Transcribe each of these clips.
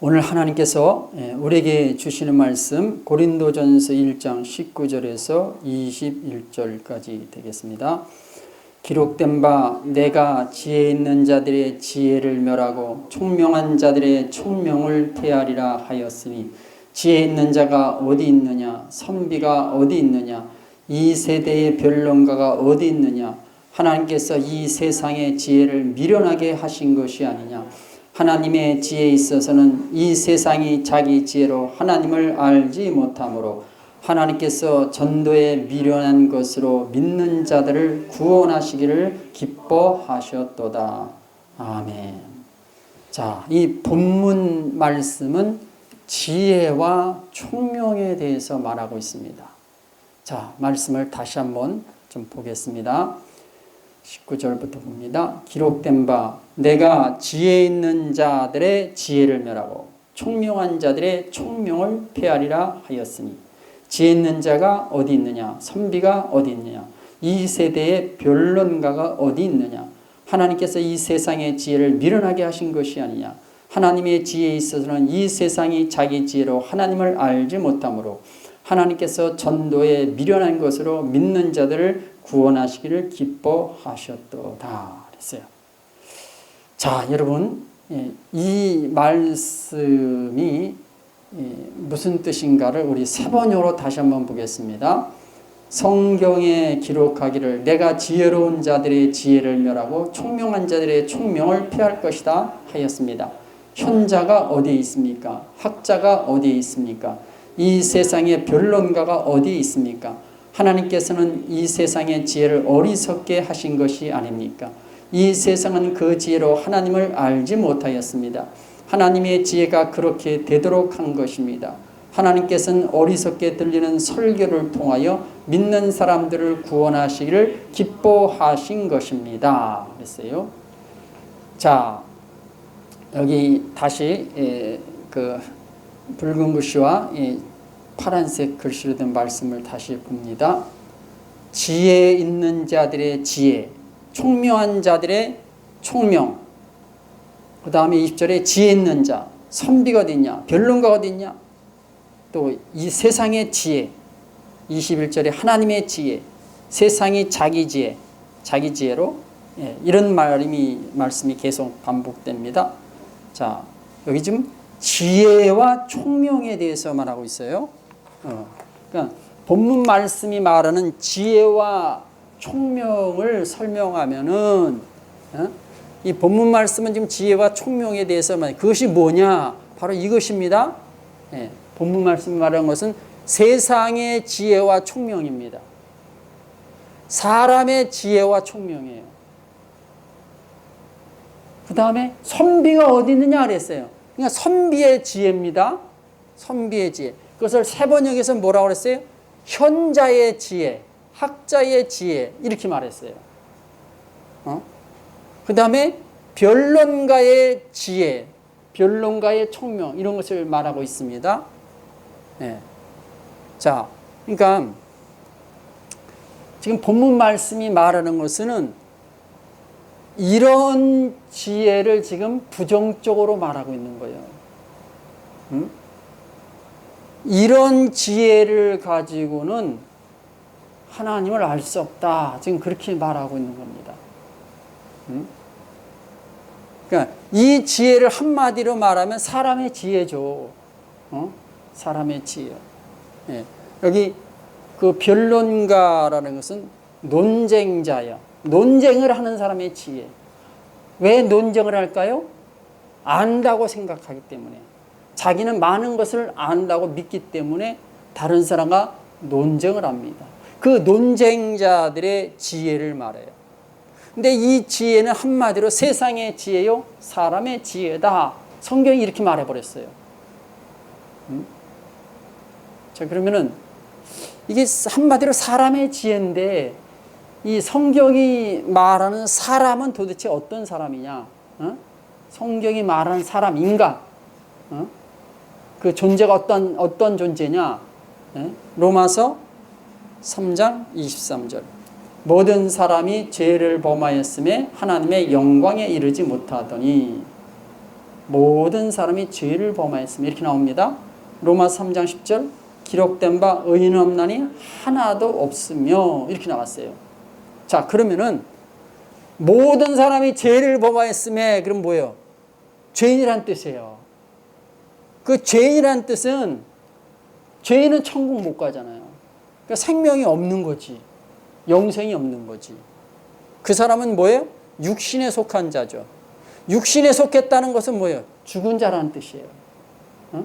오늘 하나님께서 우리에게 주시는 말씀 고린도전서 1장 19절에서 21절까지 되겠습니다. 기록된 바 내가 지혜 있는 자들의 지혜를 멸하고 총명한 자들의 총명을 폐하리라 하였으니 지혜 있는 자가 어디 있느냐, 선비가 어디 있느냐, 이 세대의 변론가가 어디 있느냐. 하나님께서 이 세상의 지혜를 미련하게 하신 것이 아니냐. 하나님의 지혜에 있어서는 이 세상이 자기 지혜로 하나님을 알지 못하므로 하나님께서 전도에 미련한 것으로 믿는 자들을 구원하시기를 기뻐하셨도다. 아멘. 자, 이 본문 말씀은 지혜와 총명에 대해서 말하고 있습니다. 자, 말씀을 다시 한번 좀 보겠습니다. 19절부터 봅니다. 기록된 바 내가 지혜 있는 자들의 지혜를 멸하고 총명한 자들의 총명을 폐하리라 하였으니 지혜 있는 자가 어디 있느냐, 선비가 어디 있느냐, 이 세대의 변론가가 어디 있느냐. 하나님께서 이 세상의 지혜를 미련하게 하신 것이 아니냐. 하나님의 지혜에 있어서는 이 세상이 자기 지혜로 하나님을 알지 못하므로 하나님께서 전도에 미련한 것으로 믿는 자들을 구원하시기를 기뻐하셨도다 그랬어요. 자, 여러분, 이 말씀이 무슨 뜻인가를 우리 세 번역으로 다시 한번 보겠습니다. 성경에 기록하기를 내가 지혜로운 자들의 지혜를 멸하고 총명한 자들의 총명을 폐할 것이다 하였습니다. 현자가 어디에 있습니까? 학자가 어디에 있습니까? 이 세상의 변론가가 어디에 있습니까? 하나님께서는 이 세상의 지혜를 어리석게 하신 것이 아닙니까? 이 세상은 그 지혜로 하나님을 알지 못하였습니다. 하나님의 지혜가 그렇게 되도록 한 것입니다. 하나님께서는 어리석게 들리는 설교를 통하여 믿는 사람들을 구원하시기를 기뻐하신 것입니다. 그랬어요. 자, 여기 다시 그 붉은 글씨와 파란색 글씨로 된 말씀을 다시 봅니다. 지혜 있는 자들의 지혜, 총명한 자들의 총명. 그 다음에 20절에 지혜 있는 자, 선비가 어디 있냐, 변론가가 어디 있냐. 또 이 세상의 지혜, 21절에 하나님의 지혜, 세상이 자기 지혜, 자기 지혜로 이런 말씀이 계속 반복됩니다. 자, 여기 지금 지혜와 총명에 대해서 말하고 있어요. 그러니까 본문 말씀이 말하는 지혜와 총명을 설명하면은 이 본문 말씀은 지금 지혜와 총명에 대해서 그것이 뭐냐? 바로 이것입니다. 본문 말씀이 말하는 것은 세상의 지혜와 총명입니다. 사람의 지혜와 총명이에요. 그 다음에 선비가 어디 있느냐 그랬어요. 그러니까 선비의 지혜입니다. 선비의 지혜. 그것을 세 번역에서 뭐라고 그랬어요? 현자의 지혜, 학자의 지혜 이렇게 말했어요. 그 다음에 변론가의 지혜, 변론가의 총명 이런 것을 말하고 있습니다. 자, 그러니까 지금 본문 말씀이 말하는 것은 이런 지혜를 지금 부정적으로 말하고 있는 거예요. 이런 지혜를 가지고는 하나님을 알 수 없다. 지금 그렇게 말하고 있는 겁니다. 그러니까 이 지혜를 한마디로 말하면 사람의 지혜죠. 사람의 지혜. 여기 그 변론가라는 것은 논쟁자야. 논쟁을 하는 사람의 지혜. 왜 논쟁을 할까요? 안다고 생각하기 때문에. 자기는 많은 것을 안다고 믿기 때문에 다른 사람과 논쟁을 합니다. 그 논쟁자들의 지혜를 말해요. 근데 이 지혜는 한마디로 세상의 지혜요, 사람의 지혜다. 성경이 이렇게 말해버렸어요. 자, 그러면은 이게 한마디로 사람의 지혜인데 이 성경이 말하는 사람은 도대체 어떤 사람이냐? 성경이 말하는 사람, 인간. 그 존재가 어떤 존재냐? 로마서 3장 23절. 모든 사람이 죄를 범하였음에 하나님의 영광에 이르지 못하더니 모든 사람이 죄를 범하였으며 이렇게 나옵니다. 로마서 3장 10절 기록된 바 의인은 없나니 하나도 없으며 이렇게 나왔어요. 자, 그러면은 모든 사람이 죄를 범하였음에 그럼 뭐예요? 죄인이란 뜻이에요. 그 죄인이란 뜻은 죄인은 천국 못 가잖아요. 그러니까 생명이 없는 거지. 영생이 없는 거지. 그 사람은 뭐예요? 육신에 속한 자죠. 육신에 속했다는 것은 뭐예요? 죽은 자라는 뜻이에요. 어?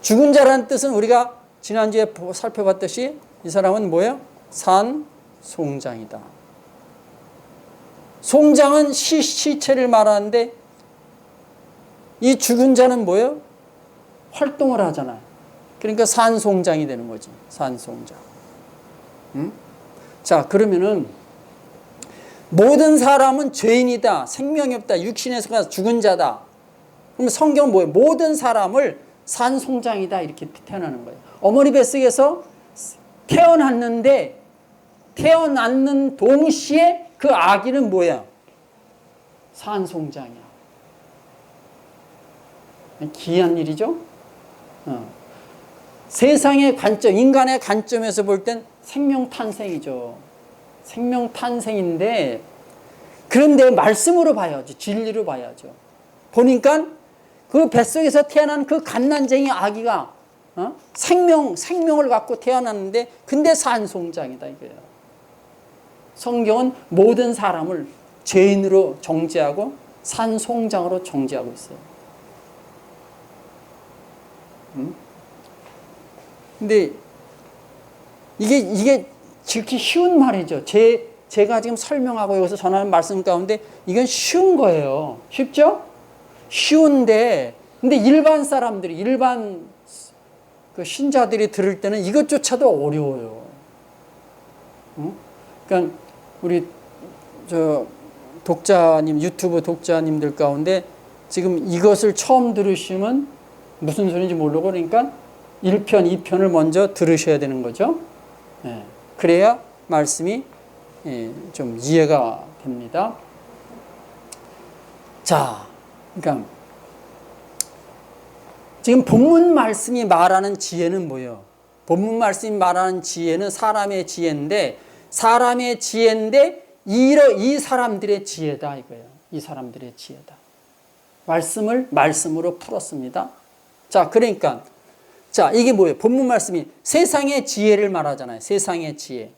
죽은 자라는 뜻은 우리가 지난주에 살펴봤듯이 이 사람은 뭐예요? 산송장이다. 송장은 시체를 말하는데 이 죽은 자는 뭐예요? 활동을 하잖아요. 그러니까 산송장이 되는 거지. 산송장. 응? 자, 그러면은 모든 사람은 죄인이다. 생명이 없다. 육신에서 죽은 자다. 그럼 성경은 뭐예요? 모든 사람을 산송장이다. 이렇게 태어나는 거예요. 어머니 뱃속에서 태어났는데 태어났는 동시에 그 아기는 뭐야? 산송장이야. 기이한 일이죠? 세상의 관점, 인간의 관점에서 볼 땐 생명 탄생이죠. 생명 탄생인데 그런데 말씀으로 봐야죠. 진리로 봐야죠. 보니까 그 뱃속에서 태어난 그 갓난쟁이 아기가 생명을 갖고 태어났는데 근데 산송장이다 이거예요. 성경은 모든 사람을 죄인으로 정죄하고 산송장으로 정죄하고 있어요. 근데 이게 듣기 쉬운 말이죠. 제가 지금 설명하고 여기서 전하는 말씀 가운데 이건 쉬운 거예요. 쉽죠? 쉬운데 근데 일반 사람들이 일반 그 신자들이 들을 때는 이것조차도 어려워요. 그러니까 우리 독자님 유튜브 독자님들 가운데 지금 이것을 처음 들으시면 무슨 소리인지 모르고 그러니까 1편, 2편을 먼저 들으셔야 되는 거죠. 네. 그래야 말씀이 좀 이해가 됩니다. 자, 그러니까 지금 본문 말씀이 말하는 지혜는 뭐예요? 본문 말씀이 말하는 지혜는 사람의 지혜인데 이 사람들의 지혜다 이거예요. 이 사람들의 지혜다. 말씀을 말씀으로 풀었습니다. 자, 그러니까 자, 이게 뭐예요? 본문 말씀이 세상의 지혜를 말하잖아요. 세상의 지혜.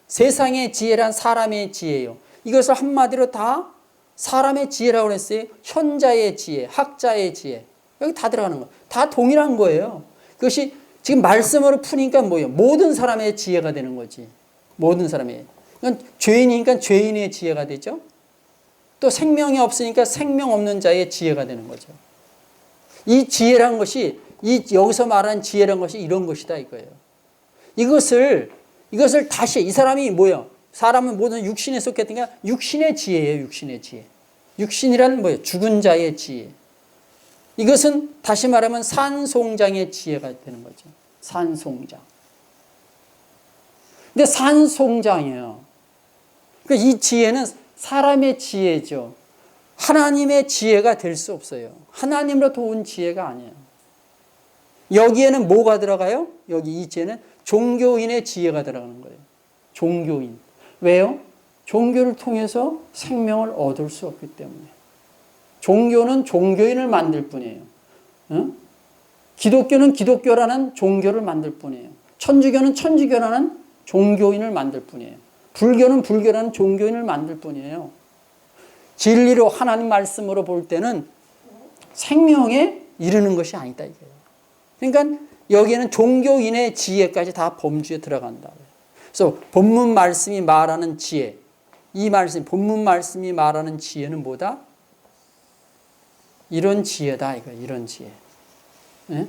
세상의 지혜란 사람의 지혜예요. 이것을 한마디로 다 사람의 지혜라고 했어요. 현자의 지혜, 학자의 지혜. 여기 다 들어가는 거예요. 다 동일한 거예요. 그것이 지금 말씀으로 푸니까 뭐예요? 모든 사람의 지혜가 되는 거지. 모든 사람의. 그러니까 죄인이니까 죄인의 지혜가 되죠. 또 생명이 없으니까 생명 없는 자의 지혜가 되는 거죠. 이 지혜란 것이 여기서 말하는 지혜란 것이 이런 것이다 이거예요. 이것을 다시 이 사람이 뭐예요? 사람은 모든 육신에 속했으니까 육신의 지혜예요. 육신의 지혜. 육신이란 뭐예요? 죽은 자의 지혜. 이것은 다시 말하면 산송장의 지혜가 되는 거죠. 산송장. 근데 산송장이에요. 그러니까 이 지혜는 사람의 지혜죠. 하나님의 지혜가 될 수 없어요. 하나님으로부터 온 지혜가 아니에요. 여기에는 뭐가 들어가요? 여기 이 지혜는 종교인의 지혜가 들어가는 거예요. 종교인. 왜요? 종교를 통해서 생명을 얻을 수 없기 때문에. 종교는 종교인을 만들 뿐이에요. 응? 기독교는 기독교라는 종교를 만들 뿐이에요. 천주교는 천주교라는 종교인을 만들 뿐이에요. 불교는 불교라는 종교인을 만들 뿐이에요. 진리로 하나님 말씀으로 볼 때는 생명에 이르는 것이 아니다 이거예요. 그러니까 여기에는 종교인의 지혜까지 다 범주에 들어간다. 그래서 본문 말씀이 말하는 지혜, 이 말씀, 본문 말씀이 말하는 지혜는 뭐다? 이런 지혜다 이거, 이런 지혜. 네?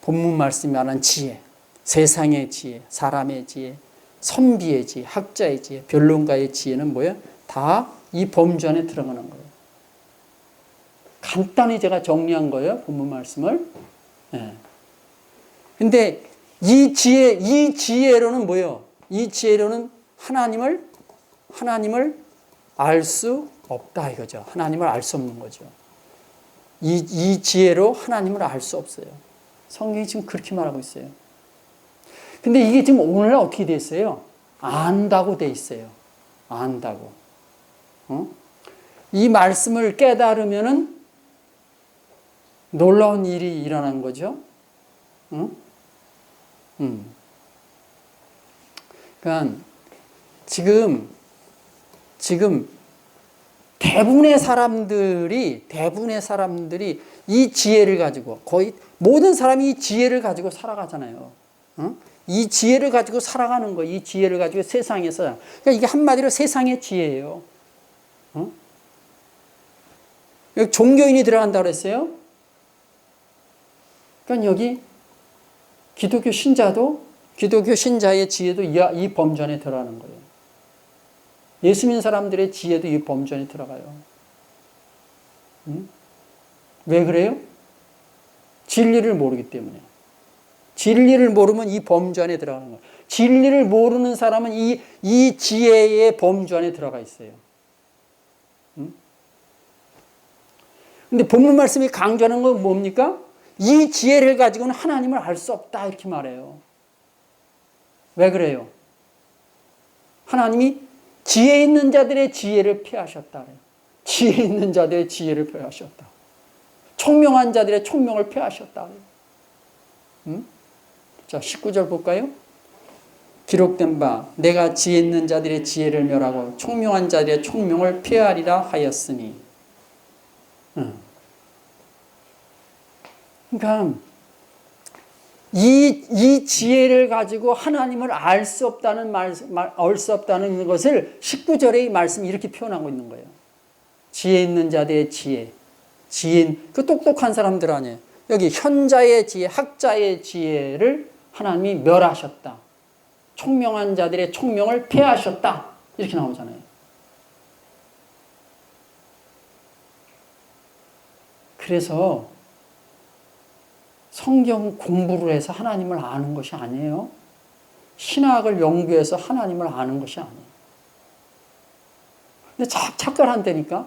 본문 말씀이 말하는 지혜, 세상의 지혜, 사람의 지혜, 선비의 지혜, 학자의 지혜, 변론가의 지혜는 뭐예요? 다 이 범주 안에 들어가는 거예요. 간단히 제가 정리한 거예요, 본문 말씀을. 네. 근데 이 지혜로는 뭐예요? 이 지혜로는 하나님을 알 수 없다 이거죠. 하나님을 알 수 없는 거죠. 이 지혜로 하나님을 알 수 없어요. 성경이 지금 그렇게 말하고 있어요. 근데 이게 지금 오늘날 어떻게 돼 있어요? 안다고 돼 있어요. 안다고. 이 말씀을 깨달으면은 놀라운 일이 일어난 거죠. 그러니까 지금 대부분의 사람들이 이 지혜를 가지고, 거의 모든 사람이 이 지혜를 가지고 살아가잖아요. 이 지혜를 가지고 살아가는 거, 이 지혜를 가지고 세상에서, 그러니까 이게 한마디로 세상의 지혜예요. 여기 종교인이 들어간다고 그랬어요. 그러니까 여기 기독교 신자의 지혜도 이 범주 안에 들어가는 거예요. 예수 믿는 사람들의 지혜도 이 범주 안에 들어가요. 왜 그래요? 진리를 모르기 때문에. 진리를 모르면 이 범주 안에 들어가는 거예요. 진리를 모르는 사람은 이 지혜의 범주 안에 들어가 있어요. 근데 본문 말씀이 강조하는 건 뭡니까? 이 지혜를 가지고는 하나님을 알 수 없다, 이렇게 말해요. 왜 그래요? 하나님이 지혜 있는 자들의 지혜를 피하셨다. 지혜 있는 자들의 지혜를 피하셨다. 총명한 자들의 총명을 피하셨다. 자, 19절 볼까요? 기록된 바 내가 지혜 있는 자들의 지혜를 멸하고 총명한 자들의 총명을 피하리라 하였으니. 그러니까 이 지혜를 가지고 하나님을 알 수 없다는 것을 19절의 말씀이 이렇게 표현하고 있는 거예요. 지혜 있는 자들의 지혜. 그 똑똑한 사람들 아니에요. 여기 현자의 지혜, 학자의 지혜를 하나님이 멸하셨다. 총명한 자들의 총명을 폐하셨다. 이렇게 나오잖아요. 그래서 성경 공부를 해서 하나님을 아는 것이 아니에요. 신학을 연구해서 하나님을 아는 것이 아니에요. 근데 착각한다니까.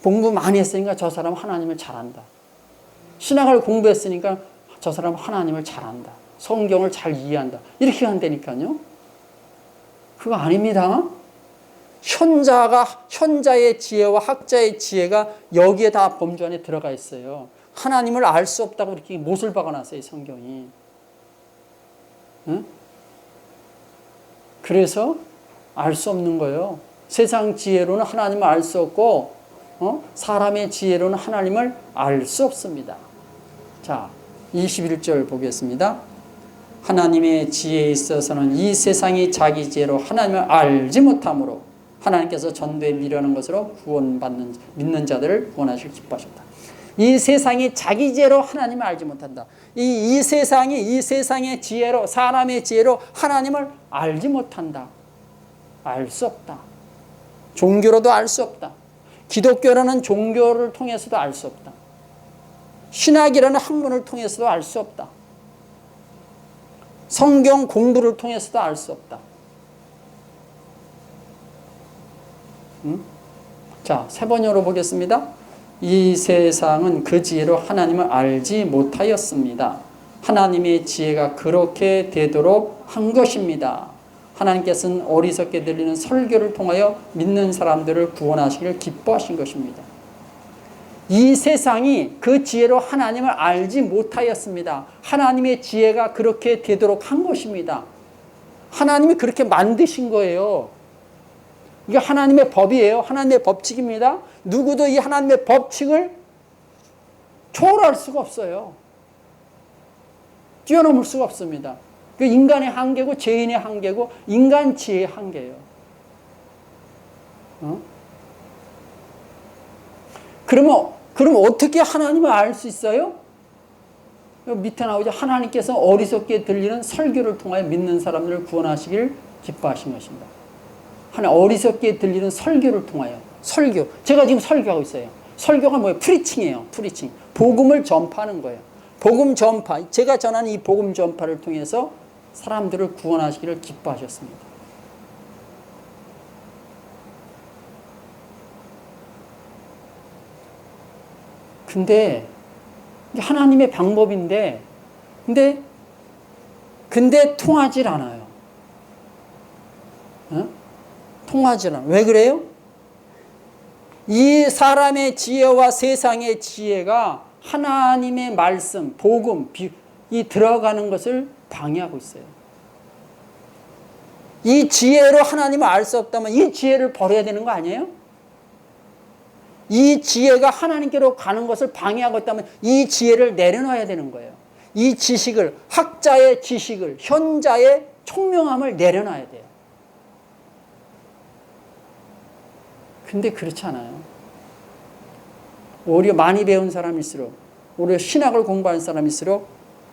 공부 많이 했으니까 저 사람 하나님을 잘한다. 신학을 공부했으니까 저 사람 하나님을 잘한다. 성경을 잘 이해한다. 이렇게 한다니까요. 그거 아닙니다. 현자의 지혜와 학자의 지혜가 여기에 다 범주 안에 들어가 있어요. 하나님을 알 수 없다고 이렇게 못을 박아놨어요, 성경이. 응? 그래서 알 수 없는 거예요. 세상 지혜로는 하나님을 알 수 없고, 사람의 지혜로는 하나님을 알 수 없습니다. 자, 21절 보겠습니다. 하나님의 지혜에 있어서는 이 세상이 자기 지혜로 하나님을 알지 못하므로 하나님께서 전도에 미련한 것으로 믿는 자들을 구원하실 기뻐하셨다. 이 세상이 자기 지혜로 하나님을 알지 못한다. 이 세상의 지혜로, 사람의 지혜로 하나님을 알지 못한다. 알 수 없다. 종교로도 알 수 없다. 기독교라는 종교를 통해서도 알 수 없다. 신학이라는 학문을 통해서도 알 수 없다. 성경 공부를 통해서도 알 수 없다. 자, 세 번째로 보겠습니다. 이 세상은 그 지혜로 하나님을 알지 못하였습니다. 하나님의 지혜가 그렇게 되도록 한 것입니다. 하나님께서는 어리석게 들리는 설교를 통하여 믿는 사람들을 구원하시기를 기뻐하신 것입니다. 이 세상이 그 지혜로 하나님을 알지 못하였습니다. 하나님의 지혜가 그렇게 되도록 한 것입니다. 하나님이 그렇게 만드신 거예요. 이게 하나님의 법이에요. 하나님의 법칙입니다. 누구도 이 하나님의 법칙을 초월할 수가 없어요. 뛰어넘을 수가 없습니다. 그 인간의 한계고 죄인의 한계고 인간 지혜의 한계예요. 그럼 어떻게 하나님을 알 수 있어요? 밑에 나오죠. 하나님께서 어리석게 들리는 설교를 통하여 믿는 사람들을 구원하시길 기뻐하신 것입니다. 어리석게 들리는 설교를 통하여. 설교. 제가 지금 설교하고 있어요. 설교가 뭐예요? 프리칭이에요. 프리칭. 복음을 전파하는 거예요. 복음 전파. 제가 전하는 이 복음 전파를 통해서 사람들을 구원하시기를 기뻐하셨습니다. 근데 하나님의 방법인데 근데 통하질 않아요. 어? 통하질 않아요. 왜 그래요? 이 사람의 지혜와 세상의 지혜가 하나님의 말씀, 복음, 이 들어가는 것을 방해하고 있어요. 이 지혜로 하나님을 알 수 없다면 이 지혜를 버려야 되는 거 아니에요? 이 지혜가 하나님께로 가는 것을 방해하고 있다면 이 지혜를 내려놔야 되는 거예요. 이 지식을, 학자의 지식을, 현자의 총명함을 내려놔야 돼요. 근데 그렇지 않아요. 오히려 많이 배운 사람일수록, 오히려 신학을 공부한 사람일수록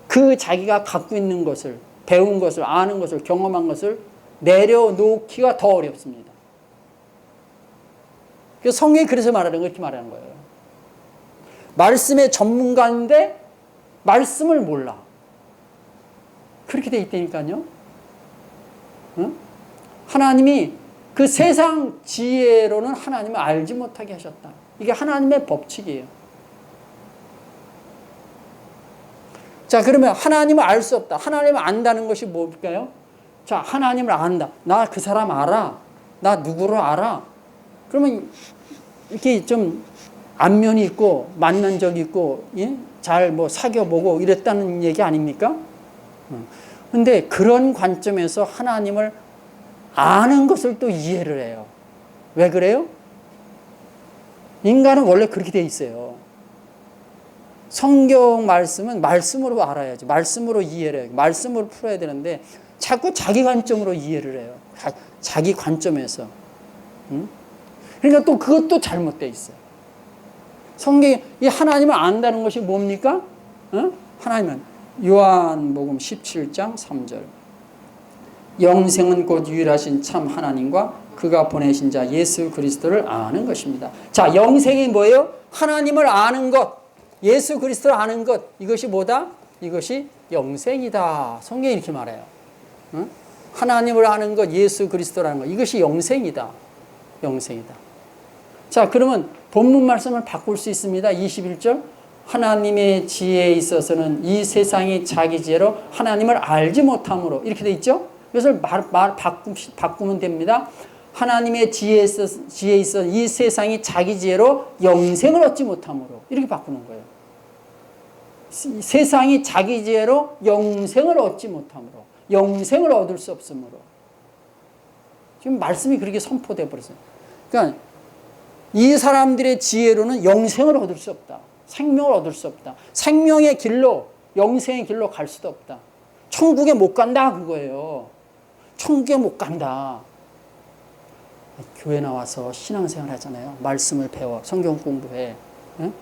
그 자기가 갖고 있는 것을, 배운 것을, 아는 것을, 경험한 것을 내려놓기가 더 어렵습니다. 성경이 그래서 말하는 거 이렇게 말하는 거예요. 말씀의 전문가인데 말씀을 몰라. 그렇게 돼 있다니까요. 응? 하나님이 그 세상 지혜로는 하나님을 알지 못하게 하셨다. 이게 하나님의 법칙이에요. 자, 그러면 하나님을 알 수 없다. 하나님을 안다는 것이 뭘까요? 자, 하나님을 안다. 나 그 사람 알아. 나 누구를 알아. 그러면 이렇게 좀 안면이 있고 만난 적이 있고 예? 잘 뭐 사귀어보고 이랬다는 얘기 아닙니까? 근데 그런 관점에서 하나님을 아는 것을 또 이해를 해요. 왜 그래요? 인간은 원래 그렇게 돼 있어요. 성경 말씀은 말씀으로 알아야지. 말씀으로 이해를 해요. 말씀으로 풀어야 되는데 자꾸 자기 관점으로 이해를 해요. 자기 관점에서. 그러니까 또 그것도 잘못되어 있어요. 성경이 이 하나님을 안다는 것이 뭡니까? 하나님은 요한복음 17장 3절. 영생은 곧 유일하신 참 하나님과 그가 보내신 자 예수 그리스도를 아는 것입니다. 자, 영생이 뭐예요? 하나님을 아는 것, 예수 그리스도를 아는 것. 이것이 뭐다? 이것이 영생이다. 성경이 이렇게 말해요. 하나님을 아는 것, 예수 그리스도를 아는 것. 이것이 영생이다. 영생이다. 자, 그러면 본문 말씀을 바꿀 수 있습니다. 21절. 하나님의 지혜에 있어서는 이 세상이 자기 지혜로 하나님을 알지 못함으로. 이렇게 돼 있죠? 이것을 바꾸면 됩니다. 하나님의 지혜에 있어 이 세상이 자기 지혜로 영생을 얻지 못함으로. 이렇게 바꾸는 거예요. 세상이 자기 지혜로 영생을 얻지 못함으로. 영생을 얻을 수 없으므로. 지금 말씀이 그렇게 선포되어 버렸어요. 그러니까 이 사람들의 지혜로는 영생을 얻을 수 없다. 생명을 얻을 수 없다. 생명의 길로, 영생의 길로 갈 수도 없다. 천국에 못 간다 그거예요. 천국에 못 간다. 교회 나와서 신앙생활 하잖아요. 말씀을 배워. 성경 공부해. 응?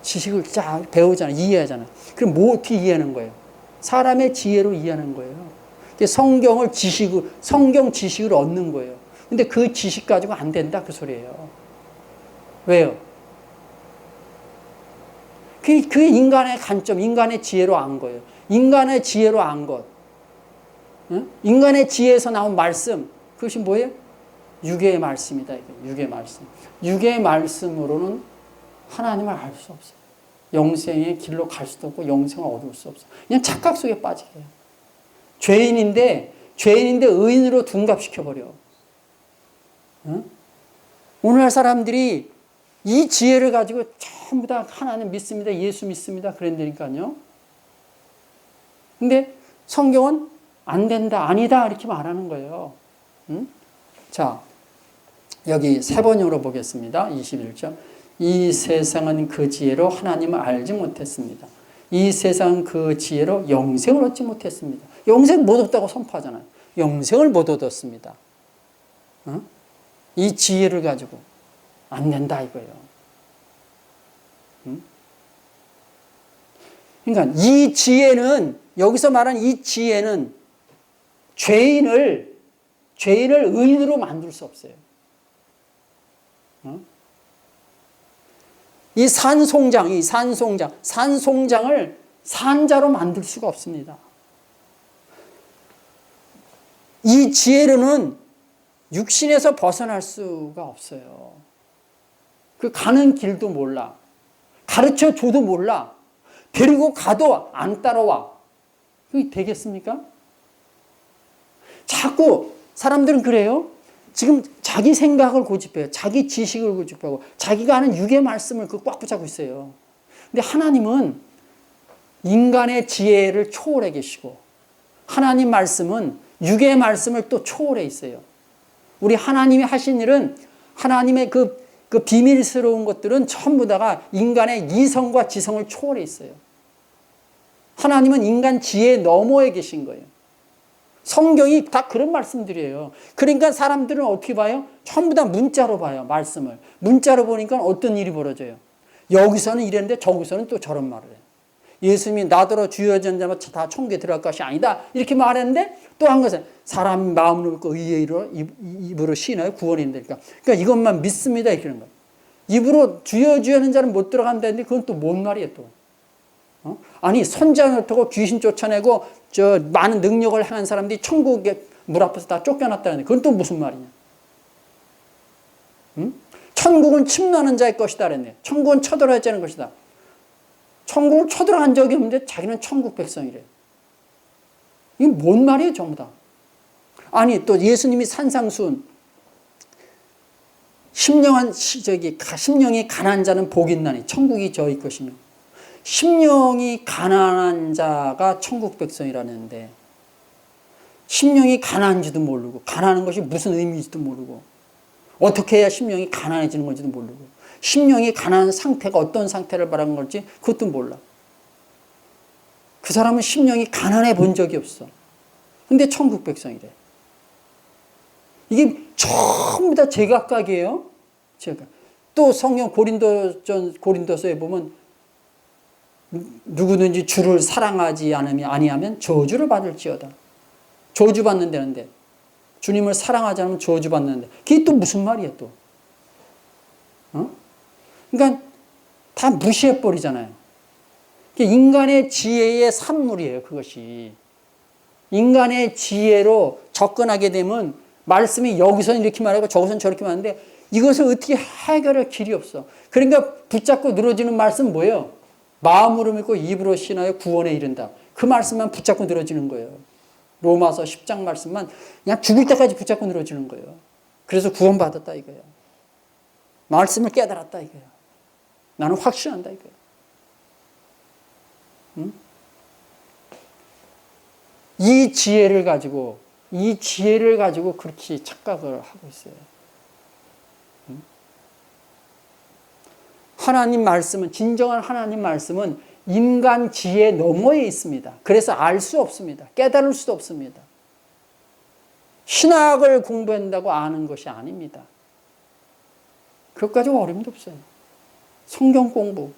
지식을 쫙 배우잖아요. 이해하잖아요. 그럼 뭐 어떻게 이해하는 거예요? 사람의 지혜로 이해하는 거예요. 성경 지식을 얻는 거예요. 근데 그 지식 가지고 안 된다 그 소리예요. 왜요? 그 인간의 관점, 인간의 지혜로 안 거예요. 인간의 지혜로 안 것. 응? 인간의 지혜에서 나온 말씀. 그것이 뭐예요? 육의 말씀이다. 육의 말씀. 육의 말씀으로는 하나님을 알 수 없어요. 영생의 길로 갈 수도 없고 영생을 얻을 수 없어요. 그냥 착각 속에 빠지게 해요. 죄인인데 의인으로 둔갑시켜버려. 응? 오늘날 사람들이 이 지혜를 가지고 전부 다 하나님 믿습니다. 예수 믿습니다. 그런다니까요. 근데 성경은 안 된다, 아니다 이렇게 말하는 거예요. 응? 자, 여기 세 번역으로 보겠습니다. 21절. 이 세상은 그 지혜로 하나님을 알지 못했습니다. 이 세상은 그 지혜로 영생을 얻지 못했습니다. 영생 못 얻었다고 선포하잖아요. 영생을 못 얻었습니다. 응? 이 지혜를 가지고 안 된다 이거예요. 응? 그러니까 이 지혜는, 여기서 말하는 이 지혜는 죄인을 의인으로 만들 수 없어요. 이 산송장을 산자로 만들 수가 없습니다. 이 지혜로는 육신에서 벗어날 수가 없어요. 그 가는 길도 몰라. 가르쳐 줘도 몰라. 데리고 가도 안 따라와. 그게 되겠습니까? 자꾸 사람들은 그래요. 지금 자기 생각을 고집해요. 자기 지식을 고집하고 자기가 아는 육의 말씀을 꽉 붙잡고 있어요. 근데 하나님은 인간의 지혜를 초월해 계시고 하나님 말씀은 육의 말씀을 또 초월해 있어요. 우리 하나님이 하신 일은 하나님의 그 비밀스러운 것들은 전부 다가 인간의 이성과 지성을 초월해 있어요. 하나님은 인간 지혜 너머에 계신 거예요. 성경이 다 그런 말씀들이에요. 그러니까 사람들은 어떻게 봐요? 전부 다 문자로 봐요. 말씀을. 문자로 보니까 어떤 일이 벌어져요? 여기서는 이랬는데 저기서는 또 저런 말을 해요. 예수님이 나더러 주여 전자면 다 천국에 들어갈 것이 아니다. 이렇게 말했는데 또 한 것은 사람 마음으로 믿고 의의 입으로 시인하여 구원이 된다니까. 그러니까 이것만 믿습니다. 이렇게 하는 거예요. 입으로 주여 주여는 자는 못 들어간다는데 그건 또 뭔 말이에요 또. 아니 선지자 타고 귀신 쫓아내고 저 많은 능력을 행한 사람들이 천국에 물 앞에서 다 쫓겨났다는데 그건 또 무슨 말이냐? 응? 천국은 침노하는 자의 것이다 그랬네. 천국은 쳐들어야지 하는 것이다. 천국을 쳐들어간 적이 없는데 자기는 천국 백성이래. 이게 뭔 말이에요 전부 다. 아니 또 예수님이 산상수훈 심령이 가난한 자는 복이 있나니 천국이 저희 것이며 심령이 가난한 자가 천국 백성이라는데 심령이 가난한지도 모르고 가난한 것이 무슨 의미인지도 모르고 어떻게 해야 심령이 가난해지는 건지도 모르고 심령이 가난한 상태가 어떤 상태를 말하는 건지 그것도 몰라. 그 사람은 심령이 가난해 본 적이 없어. 근데 천국 백성이래. 이게 전부 다 제각각이에요. 제각. 또 성경 고린도서에 보면 누구든지 주를 사랑하지 아니하면 저주를 받을지어다. 저주 받는다는데 주님을 사랑하지 않으면 저주 받는데 그게 또 무슨 말이야 또? 그러니까 다 무시해 버리잖아요. 인간의 지혜의 산물이에요. 그것이 인간의 지혜로 접근하게 되면 말씀이 여기서는 이렇게 말하고 저기서는 저렇게 말하는데 이것을 어떻게 해결할 길이 없어. 그러니까 붙잡고 늘어지는 말씀은 뭐예요? 마음으로 믿고 입으로 신하여 구원에 이른다. 그 말씀만 붙잡고 늘어지는 거예요. 로마서 10장 말씀만 그냥 죽을 때까지 붙잡고 늘어지는 거예요. 그래서 구원받았다 이거예요. 말씀을 깨달았다 이거예요. 나는 확신한다 이거예요. 응? 이 지혜를 가지고 그렇게 착각을 하고 있어요. 응? 하나님 말씀은 진정한 하나님 말씀은 인간 지혜 너머에 있습니다. 그래서 알 수 없습니다. 깨달을 수도 없습니다. 신학을 공부한다고 아는 것이 아닙니다. 그것까지 어려움도 없어요. 성경 공부,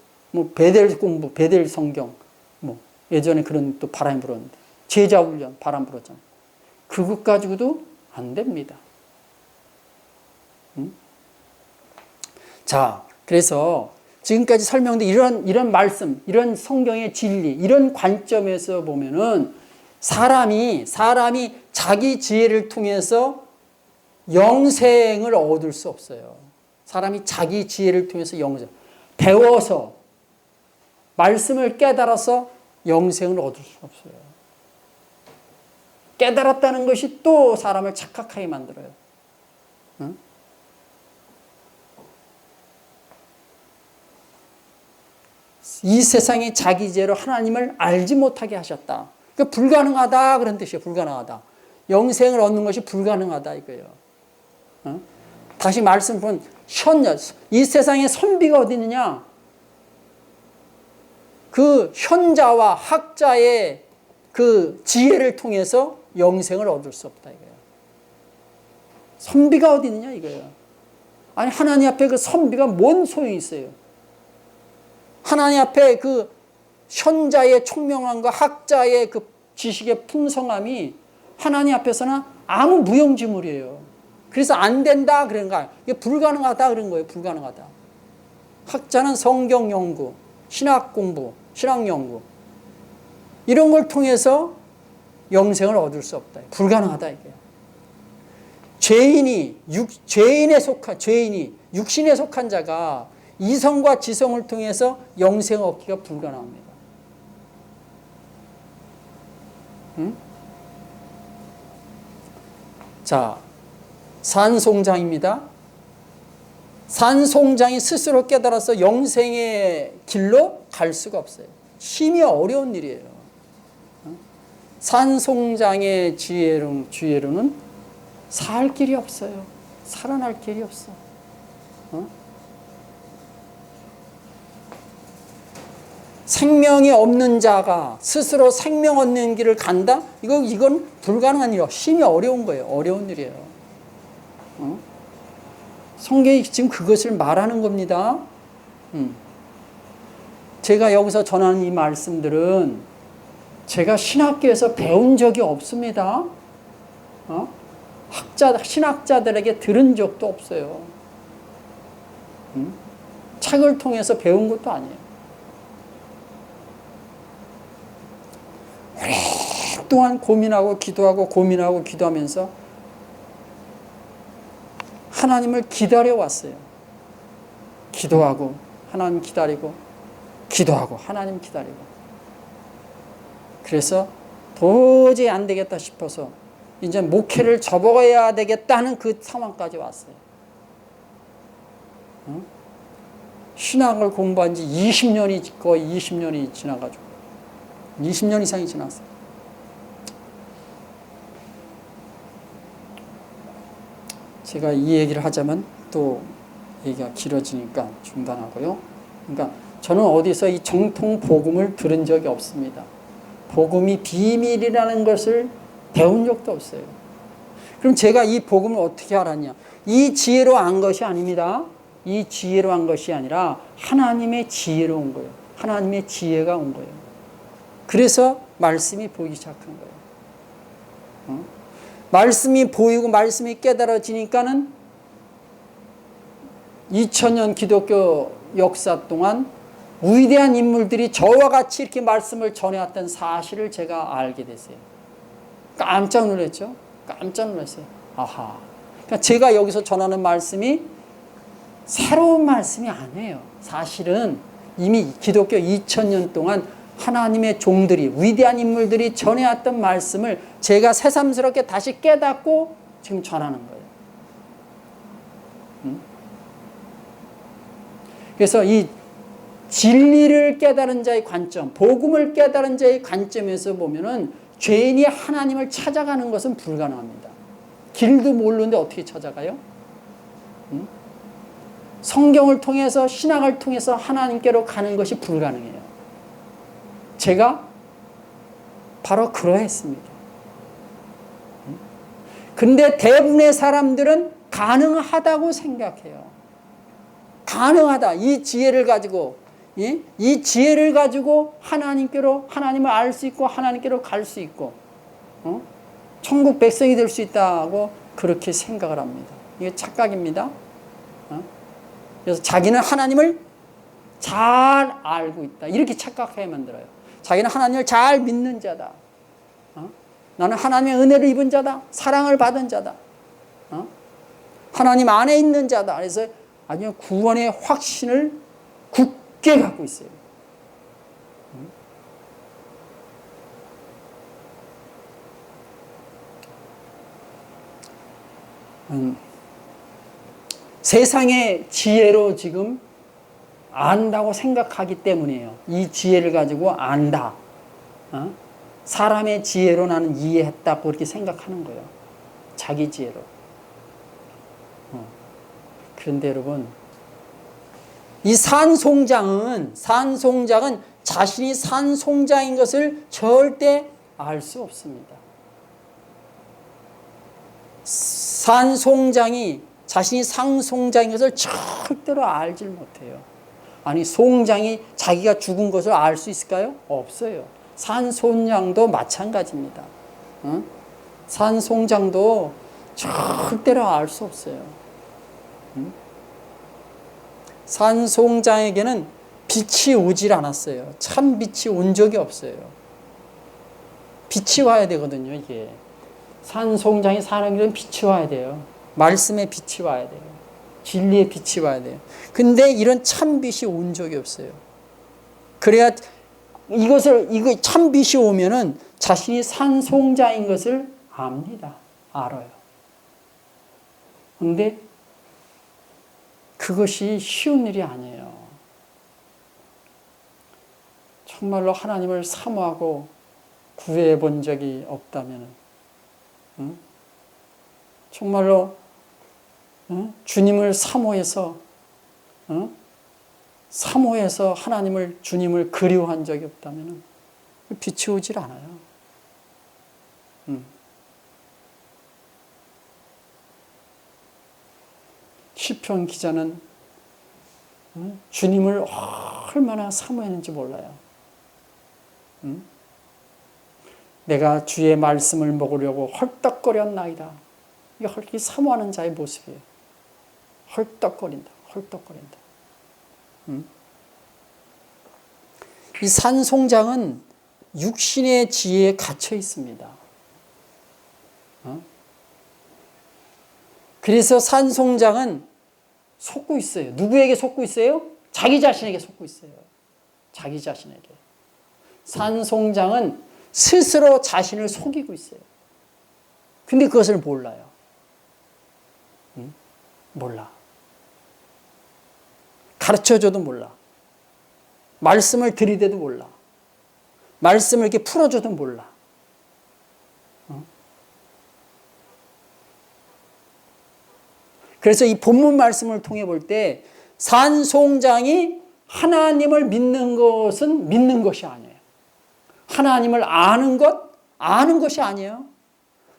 베델 공부, 베델 성경, 예전에 그런 또 바람이 불었는데 제자 훈련 바람 불었잖아요. 그것 가지고도 안 됩니다. 자, 그래서 지금까지 설명된 이런 말씀, 이런 성경의 진리, 이런 관점에서 보면은 사람이 자기 지혜를 통해서 영생을 얻을 수 없어요. 사람이 자기 지혜를 통해서 배워서 말씀을 깨달아서 영생을 얻을 수 없어요. 깨달았다는 것이 또 사람을 착각하게 만들어요. 응? 이 세상이 자기 죄로 하나님을 알지 못하게 하셨다. 그러니까 불가능하다 그런 뜻이에요. 불가능하다. 영생을 얻는 것이 불가능하다 이거예요. 어? 다시 말씀 보면 이 세상에 선비가 어디 있느냐? 그 현자와 학자의 그 지혜를 통해서 영생을 얻을 수 없다 이거예요. 선비가 어디 있느냐 이거예요. 아니 하나님 앞에 그 선비가 뭔 소용이 있어요? 하나님 앞에 그 현자의 총명함과 학자의 그 지식의 풍성함이 하나님 앞에서는 아무 무용지물이에요. 그래서 안 된다 그런 거야. 이게 불가능하다 그런 거예요. 불가능하다. 학자는 성경 연구, 신학 공부, 신학 연구 이런 걸 통해서 영생을 얻을 수 없다. 불가능하다 이게. 죄인이 육신에 속한 자가 이성과 지성을 통해서 영생 얻기가 불가능합니다. 응? 자, 산송장입니다. 산송장이 스스로 깨달아서 영생의 길로 갈 수가 없어요. 힘이 어려운 일이에요. 산송장의 지혜로는 살 길이 없어요. 살아날 길이 없어. 생명이 없는 자가 스스로 생명 얻는 길을 간다? 이건 불가능한 일이에요. 힘이 어려운 거예요. 어려운 일이에요. 성경이 지금 그것을 말하는 겁니다. 제가 여기서 전하는 이 말씀들은 제가 신학교에서 배운 적이 없습니다. 신학자들에게 들은 적도 없어요. 책을 통해서 배운 것도 아니에요. 오랫동안 고민하고 기도하면서 하나님을 기다려왔어요. 기도하고 하나님 기다리고 기도하고 하나님 기다리고. 그래서 도저히 안 되겠다 싶어서 이제 목회를 접어야 되겠다는 그 상황까지 왔어요. 신학을 공부한 지 거의 20년이 지나가지고 20년 이상이 지났어요. 제가 이 얘기를 하자면 또 얘기가 길어지니까 중단하고요. 그러니까 저는 어디서 이 정통 복음을 들은 적이 없습니다. 복음이 비밀이라는 것을 배운 적도 없어요. 그럼 제가 이 복음을 어떻게 알았냐? 이 지혜로 안 것이 아닙니다. 이 지혜로 한 것이 아니라 하나님의 지혜로 온 거예요. 하나님의 지혜가 온 거예요. 그래서 말씀이 보이기 시작한 거예요. 말씀이 보이고 말씀이 깨달아지니까는 2000년 기독교 역사 동안 위대한 인물들이 저와 같이 이렇게 말씀을 전해왔던 사실을 제가 알게 됐어요. 깜짝 놀랐죠? 깜짝 놀랐어요. 아하. 그러니까 제가 여기서 전하는 말씀이 새로운 말씀이 아니에요. 사실은 이미 기독교 2000년 동안 하나님의 종들이, 위대한 인물들이 전해왔던 말씀을 제가 새삼스럽게 다시 깨닫고 지금 전하는 거예요. 그래서 이 진리를 깨달은 자의 관점, 복음을 깨달은 자의 관점에서 보면은 죄인이 하나님을 찾아가는 것은 불가능합니다. 길도 모르는데 어떻게 찾아가요? 성경을 통해서, 신학을 통해서 하나님께로 가는 것이 불가능해요. 제가 바로 그러했습니다. 근데 대부분의 사람들은 가능하다고 생각해요. 가능하다. 이 지혜를 가지고, 이 지혜를 가지고 하나님께로, 하나님을 알 수 있고 하나님께로 갈 수 있고, 천국 백성이 될 수 있다고 그렇게 생각을 합니다. 이게 착각입니다. 그래서 자기는 하나님을 잘 알고 있다. 이렇게 착각하게 만들어요. 자기는 하나님을 잘 믿는 자다. 나는 하나님의 은혜를 입은 자다. 사랑을 받은 자다. 하나님 안에 있는 자다. 그래서 아주 구원의 확신을 굳게 갖고 있어요. 세상의 지혜로 지금 안다고 생각하기 때문이에요. 이 지혜를 가지고 안다. 사람의 지혜로 나는 이해했다고 그렇게 생각하는 거예요. 자기 지혜로. 그런데 여러분, 이 산송장은 자신이 산송장인 것을 절대 알 수 없습니다. 산송장이 자신이 상송장인 것을 절대로 알질 못해요. 아니, 송장이 자기가 죽은 것을 알 수 있을까요? 없어요. 산송장도 마찬가지입니다. 산송장도 절대로 알 수 없어요. 산송장에게는 빛이 오질 않았어요. 참 빛이 온 적이 없어요. 빛이 와야 되거든요, 이게. 산송장이 사는 길은 빛이 와야 돼요. 말씀의 빛이 와야 돼요. 진리의 빛이 와야 돼요. 근데 이런 참빛이 온 적이 없어요. 그래야 이거 참빛이 오면은 자신이 산송자인 것을 압니다. 알아요. 근데 그것이 쉬운 일이 아니에요. 정말로 하나님을 사모하고 구해 본 적이 없다면, 정말로 주님을 사모해서 하나님을, 주님을 그리워한 적이 없다면 빛이 오질 않아요. 시편 기자는 주님을 얼마나 사모했는지 몰라요. 내가 주의 말씀을 먹으려고 헐떡거렸나이다. 이게 사모하는 자의 모습이에요. 헐떡거린다. 헐떡거린다. 이 산송장은 육신의 지혜에 갇혀 있습니다. 그래서 산송장은 속고 있어요. 누구에게 속고 있어요? 자기 자신에게 속고 있어요. 자기 자신에게. 산송장은 스스로 자신을 속이고 있어요. 근데 그것을 몰라요. 몰라. 가르쳐줘도 몰라. 말씀을 들이대도 몰라. 말씀을 이렇게 풀어줘도 몰라. 그래서 이 본문 말씀을 통해 볼 때 산송장이 하나님을 믿는 것은 믿는 것이 아니에요. 하나님을 아는 것이 아니에요.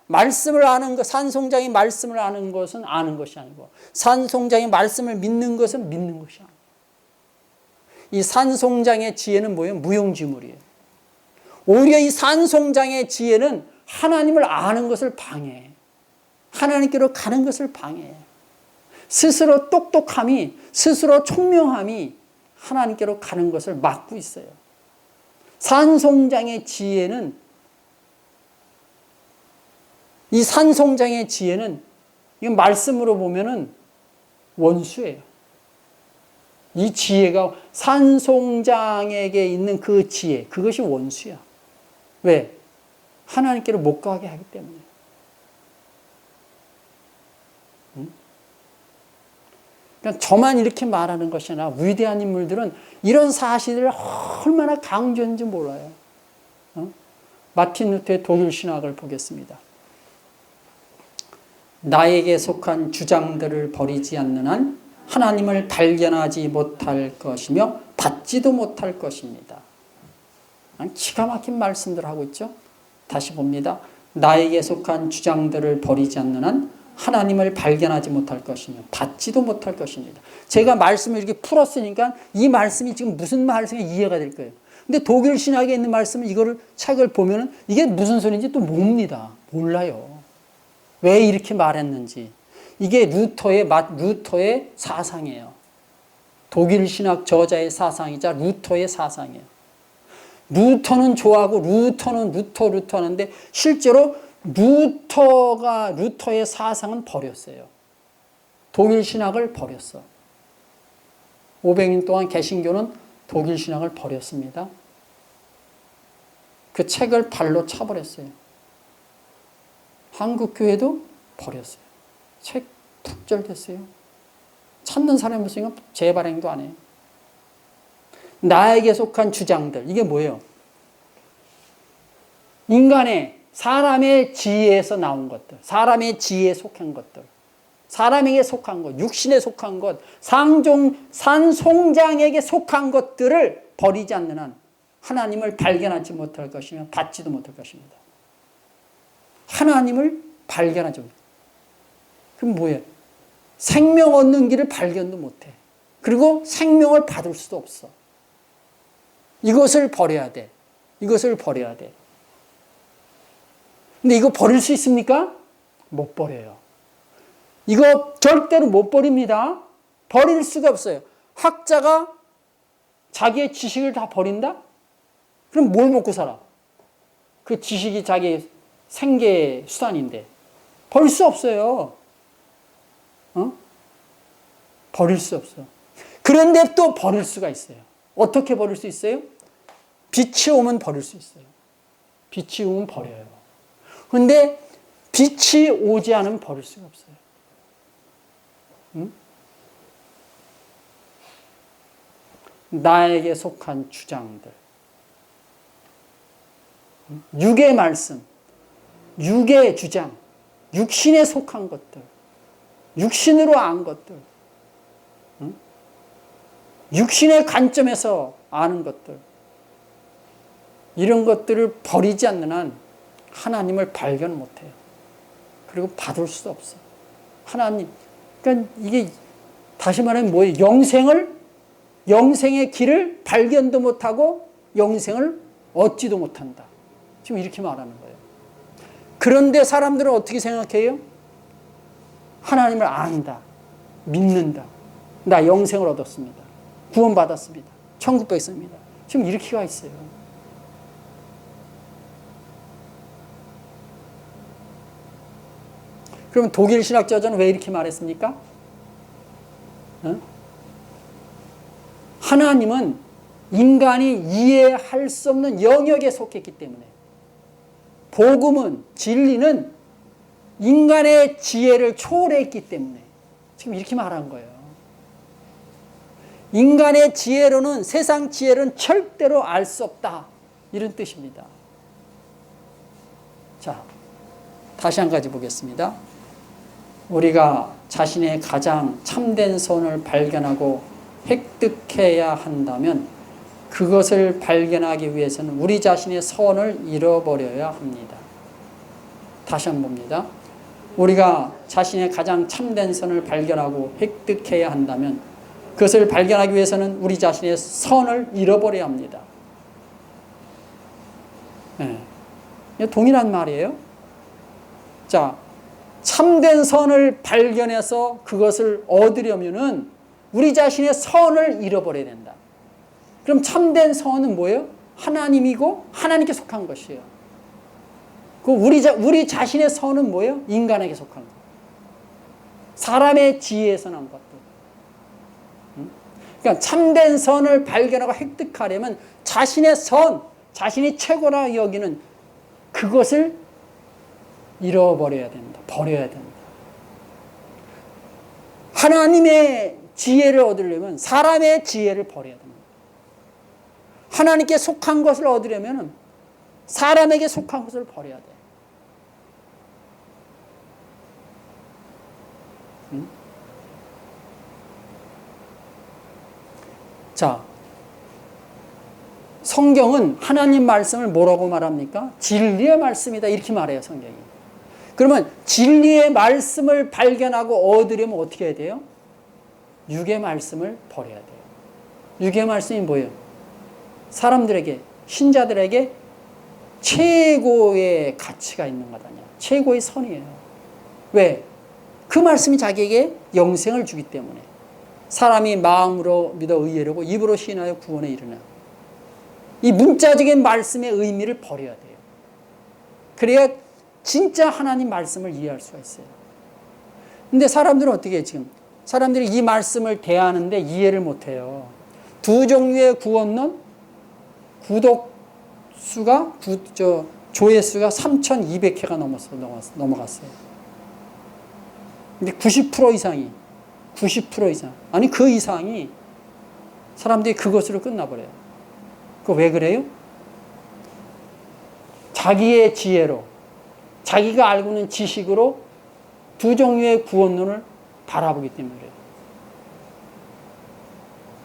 말씀을 아는 것, 산송장이 말씀을 아는 것은 아는 것이 아니고, 산송장이 말씀을 믿는 것은 믿는 것이 아니에요. 이 산송장의 지혜는 뭐예요? 무용지물이에요. 오히려 이 산송장의 지혜는 하나님을 아는 것을 방해해. 하나님께로 가는 것을 방해해. 스스로 똑똑함이, 스스로 총명함이 하나님께로 가는 것을 막고 있어요. 산송장의 지혜는, 이 산송장의 지혜는, 이건 말씀으로 보면은 원수예요. 이 지혜가, 산송장에게 있는 그 지혜, 그것이 원수야. 왜? 하나님께로 못 가게 하기 때문에. 그냥 저만 이렇게 말하는 것이 아니라 위대한 인물들은 이런 사실을 얼마나 강조했는지 몰라요. 마틴 루터의 독일 신학을 보겠습니다. 나에게 속한 주장들을 버리지 않는 한 하나님을 발견하지 못할 것이며 받지도 못할 것입니다. 기가 막힌 말씀들 하고 있죠. 다시 봅니다. 나에게 속한 주장들을 버리지 않는 한 하나님을 발견하지 못할 것이며 받지도 못할 것입니다. 제가 말씀을 이렇게 풀었으니까 이 말씀이 지금 무슨 말씀이 이해가 될 거예요. 근데 독일 신학에 있는 말씀은 이거를 책을 보면은 이게 무슨 소리인지 또 뭡니다. 몰라요. 왜 이렇게 말했는지. 이게 루터의 사상이에요. 독일 신학 저자의 사상이자 루터의 사상이에요. 루터는 좋아하고 루터는 루터 하는데 실제로 루터의 사상은 버렸어요. 독일 신학을 버렸어. 500년 동안 개신교는 독일 신학을 버렸습니다. 그 책을 발로 차버렸어요. 한국 교회도 버렸어요. 책 푹절됐어요. 찾는 사람이 없으니까 재발행도 안 해요. 나에게 속한 주장들, 이게 뭐예요? 사람의 지혜에서 나온 것들, 사람의 지혜에 속한 것들, 사람에게 속한 것, 육신에 속한 것, 산송장에게 속한 것들을 버리지 않는 한 하나님을 발견하지 못할 것이며 받지도 못할 것입니다. 하나님을 발견하지 못해. 그럼 뭐예요? 생명 얻는 길을 발견도 못해. 그리고 생명을 받을 수도 없어. 이것을 버려야 돼. 이것을 버려야 돼. 근데 이거 버릴 수 있습니까? 못 버려요. 이거 절대로 못 버립니다. 버릴 수가 없어요. 학자가 자기의 지식을 다 버린다? 그럼 뭘 먹고 살아? 그 지식이 자기의 생계 수단인데 버릴 수 없어요. 버릴 수 없어. 그런데 또 버릴 수가 있어요. 어떻게 버릴 수 있어요? 빛이 오면 버릴 수 있어요. 빛이 오면 버려요. 그런데 빛이 오지 않으면 버릴 수가 없어요. 응? 나에게 속한 주장들, 육의 말씀, 육의 주장, 육신에 속한 것들, 육신으로 안 것들, 육신의 관점에서 아는 것들, 이런 것들을 버리지 않는 한 하나님을 발견 못해요. 그리고 받을 수 없어. 하나님, 그러니까 이게 다시 말하면 뭐예요? 영생의 길을 발견도 못하고 영생을 얻지도 못한다. 지금 이렇게 말하는 거예요. 그런데 사람들은 어떻게 생각해요? 하나님을 안다, 믿는다. 나 영생을 얻었습니다. 구원받았습니다. 천국 뵙습니다. 지금 이렇게 가 있어요. 그러면 독일 신학자들은 왜 이렇게 말했습니까? 하나님은 인간이 이해할 수 없는 영역에 속했기 때문에, 복음은, 진리는 인간의 지혜를 초월했기 때문에 지금 이렇게 말한 거예요. 인간의 지혜로는, 세상 지혜로는 절대로 알 수 없다, 이런 뜻입니다. 자, 다시 한 가지 보겠습니다. 우리가 자신의 가장 참된 선을 발견하고 획득해야 한다면 그것을 발견하기 위해서는 우리 자신의 선을 잃어버려야 합니다. 다시 한번 봅니다. 우리가 자신의 가장 참된 선을 발견하고 획득해야 한다면 그것을 발견하기 위해서는 우리 자신의 선을 잃어버려야 합니다. 네. 동일한 말이에요. 자, 참된 선을 발견해서 그것을 얻으려면은 우리 자신의 선을 잃어버려야 된다. 그럼 참된 선은 뭐예요? 하나님이고 하나님께 속한 것이에요. 그 우리 자신의 선은 뭐예요? 인간에게 속한 것. 사람의 지혜에서 난 것들. 그러니까 참된 선을 발견하고 획득하려면 자신의 선, 자신이 최고라 여기는 그것을 잃어버려야 된다. 버려야 된다. 하나님의 지혜를 얻으려면 사람의 지혜를 버려야 됩니다. 하나님께 속한 것을 얻으려면 사람에게 속한 것을 버려야 돼. 자, 성경은 하나님 말씀을 뭐라고 말합니까? 진리의 말씀이다, 이렇게 말해요, 성경이. 그러면 진리의 말씀을 발견하고 얻으려면 어떻게 해야 돼요? 육의 말씀을 버려야 돼요. 육의 말씀이 뭐예요? 사람들에게, 신자들에게 최고의 가치가 있는 것 아니야. 최고의 선이에요. 왜? 그 말씀이 자기에게 영생을 주기 때문에. 사람이 마음으로 믿어 의뢰하고 입으로 신하여 구원에 이르나. 이 문자적인 말씀의 의미를 버려야 돼요. 그래야 진짜 하나님 말씀을 이해할 수가 있어요. 근데 사람들은 어떻게 해요, 지금? 사람들이 이 말씀을 대하는데 이해를 못해요. 두 종류의 구원론, 구독수가, 조회수가 3,200회가 넘어갔어요. 근데 90% 이상이, 90% 이상, 아니 그 이상이 사람들이 그것으로 끝나버려요. 그거 왜 그래요? 자기의 지혜로, 자기가 알고 있는 지식으로 두 종류의 구원론을 바라보기 때문에 그래요.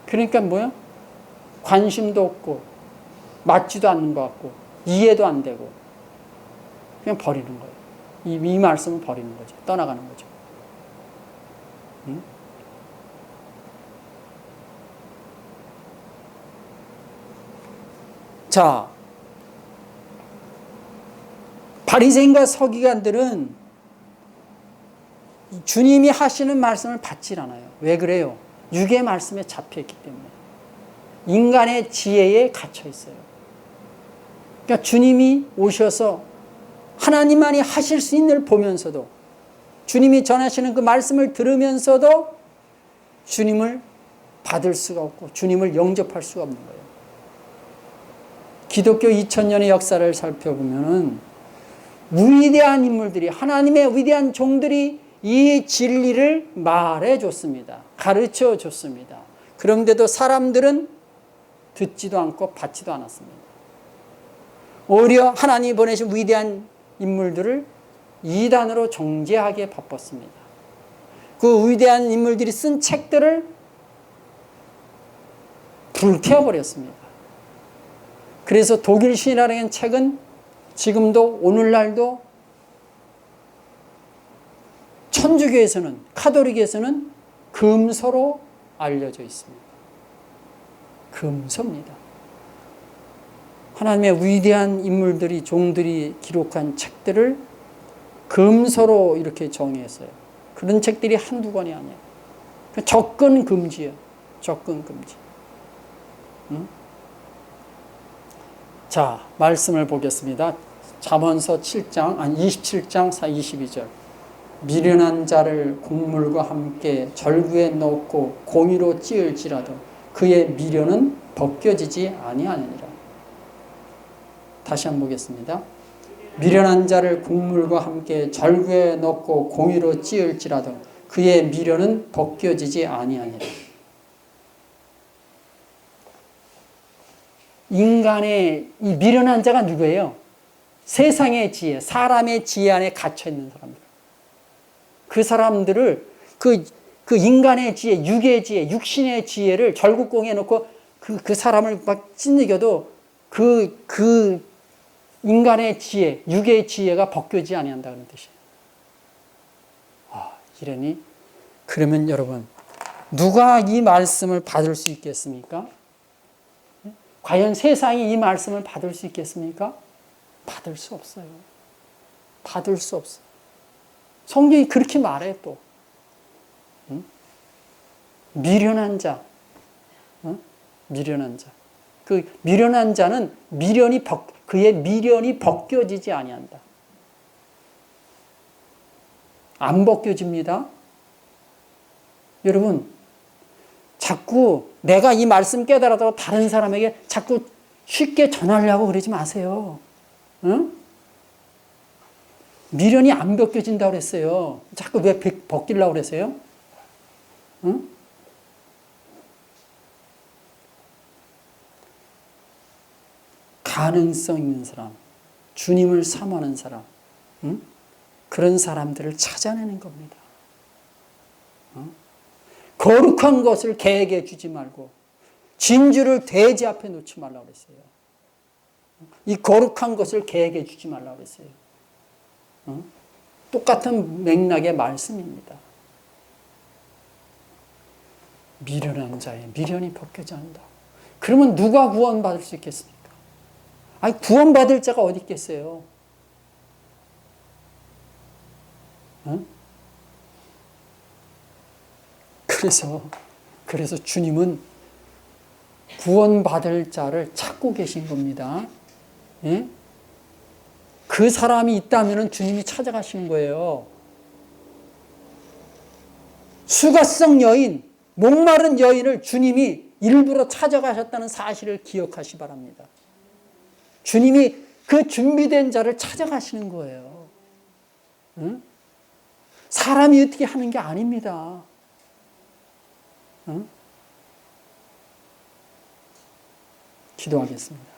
그러니까 뭐야? 관심도 없고 맞지도 않는 것 같고 이해도 안 되고 그냥 버리는 거예요. 이 말씀을 버리는 거죠. 떠나가는 거죠. 응? 자, 바리새인과 서기관들은 주님이 하시는 말씀을 받질 않아요. 왜 그래요? 육의 말씀에 잡혀있기 때문에. 인간의 지혜에 갇혀 있어요. 그러니까 주님이 오셔서 하나님만이 하실 수 있는 걸 보면서도, 주님이 전하시는 그 말씀을 들으면서도 주님을 받을 수가 없고 주님을 영접할 수가 없는 거예요. 기독교 2000년의 역사를 살펴보면은 위대한 인물들이, 하나님의 위대한 종들이 이 진리를 말해줬습니다. 가르쳐줬습니다. 그런데도 사람들은 듣지도 않고 받지도 않았습니다. 오히려 하나님이 보내신 위대한 인물들을 이단으로 정죄하기에 바빴습니다. 그 위대한 인물들이 쓴 책들을 불태워버렸습니다. 그래서 독일 신이라는 책은 지금도 오늘날도 천주교에서는, 카톨릭에서는 금서로 알려져 있습니다. 금서입니다. 하나님의 위대한 인물들이, 종들이 기록한 책들을 금서로 이렇게 정의했어요. 그런 책들이 한두 권이 아니에요. 접근 금지예요. 접근 금지. 응? 자, 말씀을 보겠습니다. 잠언서 27장 22절. 미련한 자를 곡물과 함께 절구에 넣고 공의로 찌을지라도 그의 미련은 벗겨지지 아니하느니라. 다시 한번 보겠습니다. 미련한 자를 곡물과 함께 절구에 넣고 공의로 찌을지라도 그의 미련은 벗겨지지 아니하니라. 인간의 이 미련한 자가 누구예요? 세상의 지혜, 사람의 지혜 안에 갇혀 있는 사람들. 그 사람들을 그 인간의 지혜, 육의 지혜, 육신의 지혜를 절구공에 놓고 그 사람을 막 찢어도 그 인간의 지혜, 육의 지혜가 벗겨지지 아니한다 그런 뜻이에요. 이러니 그러면 여러분 누가 이 말씀을 받을 수 있겠습니까? 과연 세상이 이 말씀을 받을 수 있겠습니까? 받을 수 없어요. 받을 수 없어요. 성경이 그렇게 말해 또. 응? 미련한 자. 응? 미련한 자. 그 미련한 자는 그의 미련이 벗겨지지 아니한다. 안 벗겨집니다. 여러분, 자꾸 내가 이 말씀 깨달아도 다른 사람에게 자꾸 쉽게 전하려고 그러지 마세요. 응? 미련이 안 벗겨진다고 그랬어요. 자꾸 왜 벗기려고 그랬어요? 응? 가능성 있는 사람, 주님을 사모하는 사람, 응? 그런 사람들을 찾아내는 겁니다. 응? 거룩한 것을 개에게 주지 말고 진주를 돼지 앞에 놓지 말라고 그랬어요. 이 거룩한 것을 개에게 주지 말라고 그랬어요. 똑같은 맥락의 말씀입니다. 미련한 자의 미련이 벗겨져 한다. 그러면 누가 구원받을 수 있겠습니까? 아니, 구원받을 자가 어디 있겠어요? 그래서 주님은 구원받을 자를 찾고 계신 겁니다. 예? 그 사람이 있다면 주님이 찾아가시는 거예요. 수가성 여인, 목마른 여인을 주님이 일부러 찾아가셨다는 사실을 기억하시 바랍니다. 주님이 그 준비된 자를 찾아가시는 거예요. 응? 사람이 어떻게 하는 게 아닙니다. 응? 기도하겠습니다.